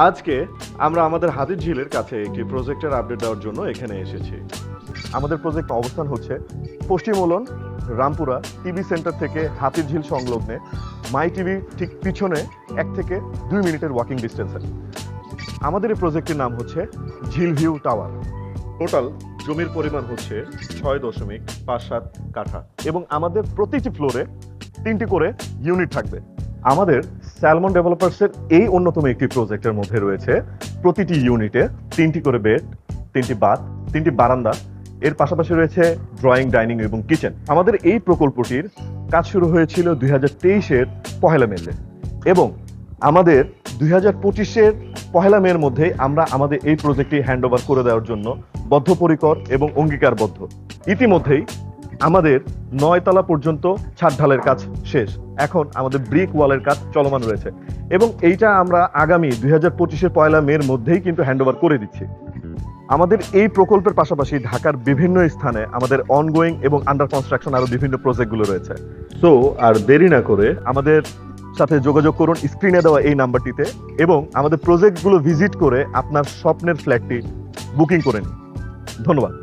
আজকে আমরা আমাদের হাতির ঝিলের কাছে একটি প্রজেক্টের আপডেট দেওয়ার জন্য এখানে এসেছি। আমাদের প্রজেক্ট অবস্থান হচ্ছে পশ্চিম উলন রামপুরা টিভি সেন্টার থেকে হাতির ঝিল সংলগ্নে মাই টিভি ঠিক পিছনে 1 থেকে 2 মিনিটের ওয়াকিং ডিস্টেন্সে। আমাদের এই প্রজেক্টের নাম হচ্ছে ঝিল ভিউ টাওয়ার। টোটাল জমির পরিমাণ হচ্ছে 6.57 কাঠা এবং আমাদের প্রতিটি ফ্লোরে 3টি করে ইউনিট থাকবে। আমাদের স্যালমন ডেভেলপার্সের এই অন্যতম একটি প্রজেক্টের মধ্যে রয়েছে প্রতিটি ইউনিটে 3টি করে বেড, 3টি বাথ, 3টি বারান্দা, এর পাশাপাশি রয়েছে ড্রয়িং, ডাইনিং এবং কিচেন। আমাদের এই প্রকল্পটির কাজ শুরু হয়েছিল 2023-এর 1 মে এবং আমাদের 2025-এর 1 মের মধ্যে আমরা আমাদের এই প্রজেক্টটি হ্যান্ডওভার করে দেওয়ার জন্য বদ্ধপরিকর এবং অঙ্গীকারবদ্ধ। ইতিমধ্যেই আমাদের 9 তলা পর্যন্ত ছাদ ঢালের কাজ শেষ। এখন আমাদের ব্রিক ওয়ালের কাজ চলমান রয়েছে এবং এইটা আমরা আগামী 2025-এর 1 মের মধ্যেই কিন্তু হ্যান্ডওভার করে দিচ্ছি। আমাদের এই প্রকল্পের পাশাপাশি ঢাকার বিভিন্ন স্থানে আমাদের অনগোয়িং এবং আন্ডার কনস্ট্রাকশন আরো বিভিন্ন প্রজেক্টগুলো রয়েছে। সো আর দেরি না করে আমাদের সাথে যোগাযোগ করুন স্ক্রিনে দেওয়া এই নাম্বারটিতে এবং আমাদের প্রজেক্টগুলো ভিজিট করে আপনার স্বপ্নের ফ্ল্যাটটি বুকিং করে নিন। ধন্যবাদ।